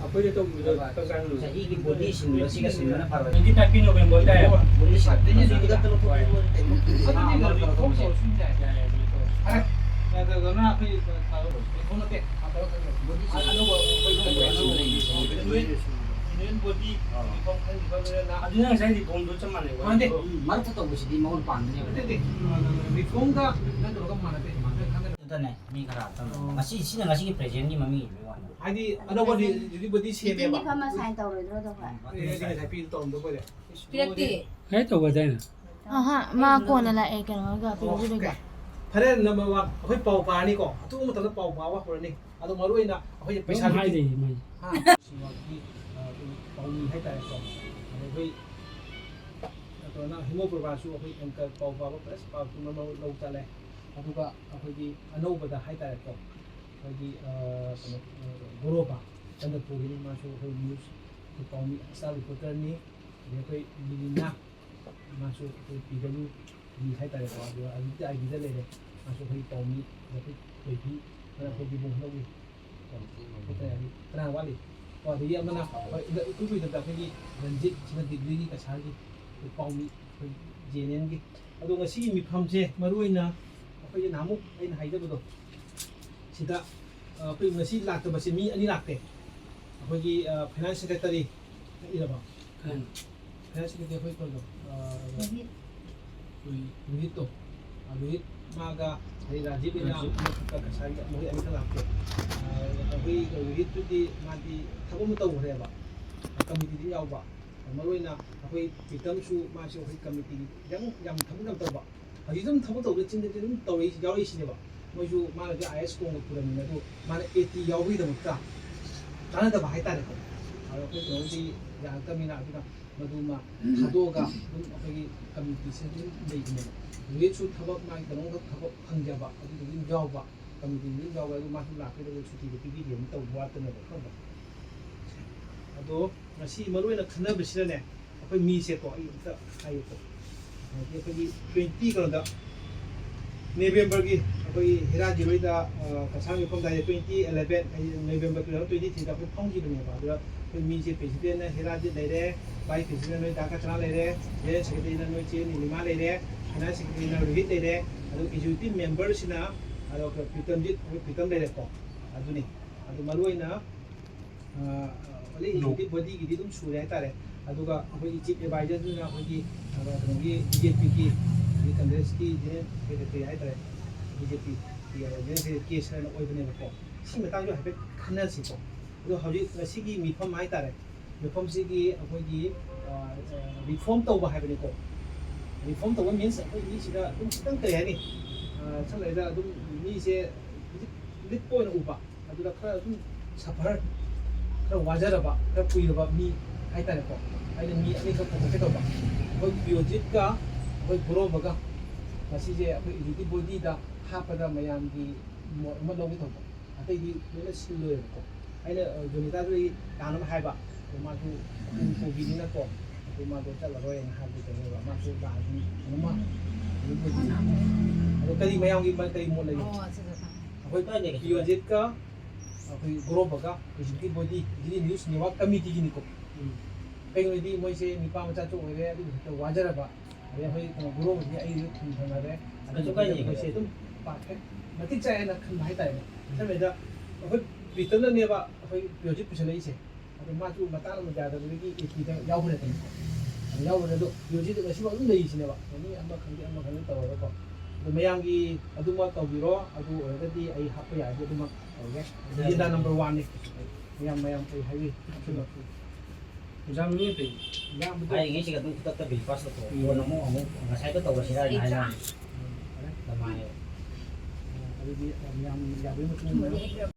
ꯑꯩꯈꯣꯏꯗ ꯇꯧꯈꯤꯕꯗꯣ ꯀꯥꯡ ꯆꯍꯤꯒꯤ ꯕꯣꯗꯤ ꯁꯤꯟꯕ ꯁꯤꯒ ꯁꯤꯟꯕꯅ ꯐꯔꯣꯏ 25 ꯅꯣꯕꯦꯝꯕꯔ ꯇꯥꯏꯌꯦꯕ ꯕꯣꯗꯤ ꯁꯤꯟꯕ ꯑꯗꯨꯅ ꯉꯁꯥꯏ ꯔꯤꯐꯣꯝꯗꯣ ꯆꯞ ꯃꯥꯟꯅꯩ ꯃꯔꯛꯇ ꯇꯧꯕꯁꯤꯗꯤ ꯃꯉꯣꯟ ꯄꯥꯟꯕꯅꯦꯕ ꯔꯤꯐꯣꯝꯒ ꯅꯠꯇ꯭ꯔꯒ ꯃꯥꯟꯅꯗꯦ ꯑꯗꯨꯅꯦ ꯃꯤ ꯈꯔ ꯉꯁꯤ ꯁꯤꯅ ꯉꯁꯤꯒꯤ ꯄ꯭ꯔꯦꯖꯦꯟꯒꯤ ꯃꯃꯤꯡ ꯏꯕ ꯋꯥꯅꯤ ꯍꯥꯏꯗꯤ ꯑꯅꯧꯕ ꯍꯧꯖꯤꯛꯕꯨꯗꯤ ꯁꯦꯝꯃꯦꯕ ꯐꯝꯃ ꯁꯥꯏꯟ ꯇꯧꯔꯣꯏꯗ꯭ꯔꯣ ꯉꯁꯥꯏ ꯄꯤ ꯇꯧꯔꯝꯗꯣ ꯑꯩꯈꯣꯏꯗꯤ ꯄꯤꯔꯛꯇꯦ ꯍꯦꯛ ꯇꯧꯒꯗꯥꯏꯅꯦ ꯃꯥ ꯀꯣꯟꯅ ꯂꯥꯛꯑꯦ ꯀꯩꯅꯣꯒ ꯄꯤꯔꯛꯇꯣꯏꯕ ꯐꯔꯦ ꯅꯝꯕꯔ 1 ꯑꯩꯈꯣꯏ ꯄꯥꯎ ꯄꯥꯔꯅꯤꯀꯣ ꯑꯊꯨꯕ ꯃꯇꯝꯗ ꯄꯥꯎ ꯄꯥꯕ ꯍꯧꯔꯅꯤ ꯑꯗꯣ ꯃꯔꯨꯑꯣꯏꯅ ꯑꯩꯈꯣꯏ ꯄꯩꯁꯥ ꯍꯥꯏꯗꯤ ꯃꯣꯏ ꯁꯤꯒꯤ ꯄꯥꯎꯃꯤ ꯍꯥꯏꯇꯥꯔꯦꯀꯣ ꯑꯩꯈꯣꯏ ꯅꯠꯇ꯭ꯔꯒꯅ ꯍꯤꯃꯣꯄ꯭ꯔꯚꯥꯁꯨ ꯑꯩꯈꯣꯏ ꯑꯦꯡꯀꯔ ꯄꯥꯎ ꯄꯥꯕ ꯄ꯭ꯂꯁ ꯄꯥꯎ ꯂꯧ ꯆꯠꯂꯦ ꯑꯗꯨꯒ ꯑꯩꯈꯣꯏꯒꯤ ꯑꯅꯧꯕꯗ ꯍꯥꯏꯇꯥꯔꯦꯀꯣ ꯑꯩꯈꯣꯏꯒꯤ ꯀꯩꯅꯣ ꯒꯣꯔꯣꯕꯥ ꯆꯟꯗꯄꯨꯔꯒꯤꯅꯤ ꯃꯥꯁꯨ ꯑꯩꯈꯣꯏ ꯅ꯭ꯌꯨꯁ ꯑꯩꯈꯣꯏ ꯄꯥꯎꯃꯤ ꯁ꯭ꯇꯥꯔ ꯔꯤꯄꯣꯔꯇꯔꯅꯤ ꯑꯗꯩ ꯑꯩꯈꯣꯏ ꯂꯤꯂꯤꯅꯥ ꯃꯥꯁꯨ ꯑꯩꯈꯣꯏ PW ꯍꯥꯏꯇꯥꯔꯦꯀꯣ ꯑꯗꯨꯒ ꯑꯗꯨꯗꯤ IBꯗ ꯂꯩꯔꯦ ꯃꯥꯁꯨ ꯑꯩꯈꯣꯏ ꯄꯥꯎꯃꯤ ꯑꯩꯈꯣꯏ ꯊꯣꯏꯕꯤ ꯑꯩꯈꯣꯏ ꯕꯣꯡꯍꯧꯒꯤ ꯀꯅꯥ ꯋꯥꯠꯂꯤ ꯑꯗꯒꯤ ꯑꯃꯅ ꯏꯀꯨꯏ ꯀꯨꯏꯗꯕꯗ ꯑꯩꯈꯣꯏꯒꯤ ꯔꯟꯖꯤꯠꯁꯤꯅ ꯗꯤꯒ꯭ꯔꯤꯒꯤ ꯀꯁꯥꯔꯒꯤ ꯑꯩꯈꯣꯏ ꯄꯥꯎꯃꯤ ꯑꯩꯈꯣꯏ JNNꯒꯤ ꯑꯗꯣ ꯉꯁꯤꯒꯤ ꯃꯤꯐꯝꯁꯦ ꯃꯔꯨꯑꯣꯏꯅ ꯑꯩꯈꯣꯏꯒꯤ ꯅꯍꯥꯟꯃꯨꯛ ꯑꯩꯅ ꯍꯥꯏꯖꯕꯗꯣ ꯁꯤꯗ ꯑꯩꯈꯣꯏ ꯉꯁꯤ ꯂꯥꯛꯇꯕꯁꯦ ꯃꯤ 2 ꯂꯥꯛꯇꯦ ꯑꯩꯈꯣꯏꯒꯤ ꯐꯥꯏꯅꯥꯟꯁ ꯁꯦꯀ꯭ꯔꯦꯇꯔꯤ ꯏꯔꯕ ꯐꯥꯏꯅꯥꯟꯁ ꯁꯦꯀ꯭ꯔꯦꯇꯔꯤ ꯑꯩꯈꯣꯏ ꯀꯩꯅꯣ ꯔꯣꯍꯤꯠꯇꯣ ꯔꯣꯍꯤꯠ ꯃꯥꯒ ꯔꯥꯖꯤꯕ ꯏꯅꯥ ꯀꯁꯥꯔꯒꯤ ꯃꯣꯏ 2 ꯂꯥꯛꯇꯦ ꯑꯩꯈꯣꯏ ꯔꯣꯍꯤꯠꯇꯨꯗꯤ ꯃꯥꯗꯤ ꯊꯕꯛ ꯑꯃ ꯇꯧꯈ꯭ꯔꯦꯕ ꯀꯃꯤꯇꯤꯗꯤ ꯌꯥꯎꯕ ꯃꯔꯨꯑꯣꯏꯅ ꯑꯩꯈꯣꯏ ꯄꯤꯇꯝꯁꯨ ꯃꯥꯁꯨ ꯑꯩꯈꯣꯏ ꯀꯃꯤꯇꯤꯒꯤ ꯌꯥꯝ ꯊꯕꯛ ꯌꯥꯝ ꯇꯧꯕ ꯍꯧꯖꯤꯛ ꯑꯗꯨꯝ ꯊꯕꯛ ꯇꯧꯕꯗ ꯆꯤꯟꯗꯗꯤ ꯑꯗꯨꯝ ꯌꯥꯎꯔꯛꯏꯁꯤꯅꯦꯕ ꯃꯣꯏꯁꯨ ꯃꯥꯅꯗꯤ IS ꯀꯣꯡꯒ ꯄꯨꯔꯝꯃꯤꯅ ꯑꯗꯨ ꯃꯥꯅ AT ꯌꯥꯎꯕꯒꯤꯗꯃꯛꯇ ꯀꯥꯟꯅꯗꯕ ꯍꯥꯏꯇꯥꯔꯦꯀꯣ ꯑꯗꯣ ꯑꯩꯈꯣই ꯀꯩꯅꯣꯗꯤ ꯌꯥꯔꯛꯇꯕꯅꯤꯅ ꯑꯗꯨꯅ ꯃꯗꯨꯃ ꯊꯥꯗꯣꯛꯑꯒ ꯑꯗꯨꯝ ꯑꯩꯈꯣꯏꯒꯤ ꯀꯃꯤꯇꯤꯁꯦ ꯑꯗꯨꯝ ꯂꯩꯕꯅꯦꯕ ꯔꯣꯍꯤꯠꯁꯨ ꯊꯕꯛ ꯃꯥꯒꯤ ꯀꯩꯅꯣꯝꯈꯛ ꯊꯕꯛ ꯐꯪꯖꯕ ꯑꯗꯨꯗꯨꯒꯤ ꯑꯗꯨꯝ ꯌꯥꯎꯕ ꯀꯃꯤꯇꯤꯗꯨ ꯑꯗꯨꯝ ꯌꯥꯎꯕ ꯑꯗꯨ ꯃꯥꯁꯨ ꯂꯥꯛꯀꯗꯕ ꯁꯨꯇꯤꯗꯣ ꯄꯤꯕꯤꯗꯦꯅ ꯇꯧꯕ ꯋꯥꯠꯇꯅꯦꯕ ꯈꯪꯕ ꯑꯗꯣ ꯉꯁꯤ ꯃꯔꯨꯑꯣꯏꯅ ꯈꯟꯅꯕꯁꯤꯗꯅꯦ ꯑꯩꯈꯣꯏ ꯃꯤꯁꯦꯀꯣ ꯑꯩ ꯑꯝꯇ ꯍꯥꯏꯌꯦꯀꯣ ꯑꯩꯈꯣꯏꯒꯤ 20 ꯀꯩꯅꯣꯗ ꯅꯕꯦꯝꯕꯔꯒꯤ ꯑꯩꯈꯣꯏꯒꯤ ꯍꯤꯔꯥꯖꯤꯔꯣꯏꯗ ꯀꯁꯥꯔ ꯃꯤꯐꯝꯗ 20/11 ꯅꯕꯦꯝꯕꯔ 2023ꯗ ꯑꯩꯈꯣꯏ ꯐꯝꯈꯤꯕꯅꯦꯕ ꯑꯗꯨꯗ ꯑꯩꯈꯣꯏ ꯃꯤꯁꯦ ꯄ꯭ꯔꯦꯁꯤꯗꯦꯟꯅ ꯍꯤꯔꯥꯖꯤꯠ ꯂꯩꯔꯦ ꯚꯥꯏꯁ ꯄ꯭ꯔꯦꯁꯤꯗꯦꯟ ꯅꯣꯏ ꯗꯥ ꯀꯆꯔꯥ ꯂꯩꯔꯦ ꯖꯦꯅꯔꯦꯜ ꯁꯦꯀ꯭ꯔꯦꯇꯔꯤꯅ ꯅꯣꯏ ꯆꯦ ꯅꯤꯂꯤꯃꯥ ꯂꯩꯔꯦ ꯐꯥꯏꯅꯥꯟꯁ ꯁꯦꯀ꯭ꯔꯦꯇꯔꯤꯅ ꯔꯣꯍꯤꯠ ꯂꯩꯔꯦ ꯑꯗꯨꯒ ꯑꯦꯛꯖꯤꯀ꯭ꯌꯨꯇꯤꯚ ꯃꯦꯝꯕꯔꯁꯤꯅ ꯄ꯭ꯔꯤꯇꯝꯖꯤꯠ ꯑꯩꯈꯣꯏ ꯄ꯭ꯔꯤꯇꯝ ꯂꯩꯔꯦꯀꯣ ꯑꯗꯨꯅꯤ ꯑꯗꯨ ꯃꯔꯨꯑꯣꯏꯅ ꯑꯦꯛꯖꯤꯀ꯭ꯌꯨꯇꯤꯚ ꯕꯣꯗꯤꯒꯤꯗꯤ ꯑꯗꯨꯝ ꯁꯨꯔꯦ ꯍꯥꯏꯇꯥꯔꯦ ꯑꯗꯨꯒ ꯑꯩꯈꯣꯏꯒꯤ ꯆꯤꯐ ꯑꯦꯗꯚꯥꯏꯖꯔꯗꯨꯅ ꯑꯩꯈꯣꯏꯒꯤ ꯀꯩꯅꯣꯒꯤ BJPꯒꯤ ꯀꯪꯒ꯭ꯔꯦꯁꯀꯤ ꯖꯦꯅꯔꯦꯜ ꯁꯦꯀ꯭ꯔꯦꯇꯔꯤ ꯍꯥꯏꯇꯥꯔꯦ BJP ꯖꯦꯅꯔꯦꯜ ꯁꯦꯀ꯭ꯔꯦꯇꯔꯤ ꯀꯦ ꯁꯔꯅ ꯑꯣꯏꯕꯅꯦꯕꯀꯣ ꯁꯤ ꯃꯇꯥꯡꯗ ꯍꯥꯏꯐꯦꯠ ꯈꯟꯅꯁꯤꯀꯣ ꯑꯗꯣ ꯍꯧꯖꯤꯛ ꯉꯁꯤꯒꯤ ꯃꯤꯐꯝ ꯍꯥꯏꯇꯥꯔꯦ ꯃꯤꯐꯝꯁꯤꯒꯤ ꯑꯩꯈꯣꯏꯒꯤ ꯔꯤꯐꯣꯔꯝ ꯇꯧꯕ ꯍꯥꯏꯕꯅꯤꯀꯣ ꯔꯤꯐꯣꯔꯝ ꯇꯧꯕ ꯃꯤꯟꯁ ꯑꯩꯈꯣꯏ ꯃꯤꯁꯤꯗ ꯑꯗꯨꯝ ꯈꯤꯇꯪ ꯀꯩ ꯍꯥꯏꯅꯤ ꯁꯝꯅ ꯑꯗꯨꯝ ꯃꯤꯁꯦ ꯂꯤꯠꯄ ꯑꯣꯏꯅ ꯎꯕ ꯑꯗꯨꯗ ꯈꯔ ꯑꯗꯨꯝ ꯁꯐꯔ खर वाजरब खर कुब मी हाइतारेको अने मी अनेक पुथोके तौबा अखोई बियोजिटका अखोई गुरोबगा मसीजे अखोई इलिटी बॉडीदा हापदा मयामगी मोड अमा लौगे तौबा अतैदि लोना सिलोयको अने जोनितादु कानम हाइबा मासु कोबिनिनाको मादो चलरोय न हाबि तनेबा मासु बाजी नमा अदो करी मयामगी करी मोड लैयो अखोई बियोजिटका अखोई गुरोबगा इलिटी बॉडी इलिटी न्यूज नेटवर्क कमिटी गिनिको कईदी मोइसे निपा मचा चो ओइरे अदु वाजरबा अरे अखोई गुरोबगी आई थुन थनरे अदु मोइसे तुम परफेक्ट मतिक चायना खन हाइतारे समेदा अखोई पितननेबा अखोई प्रोजेक्ट पुछलैसे अदु माचु मतान मजादबगी एटीदा यावरे तन यावरे दो प्रोजेक्ट गसिबा अदु लेइसिनेबा नि अमा खंगे तवरको मयांगी अदुमा तौबिरो अदु ओरगदी आई हापा यादि अदुमा ओके एजेंडा नंबर 1 ने मयाम कई हाइवे एग्जाम नि पे एग्जाम आई गे सिगा दुख तक बिल पास तो नमो अमु ngasai तो तवसिरा हाइला दमाय अदुदी मयाम याबे मतु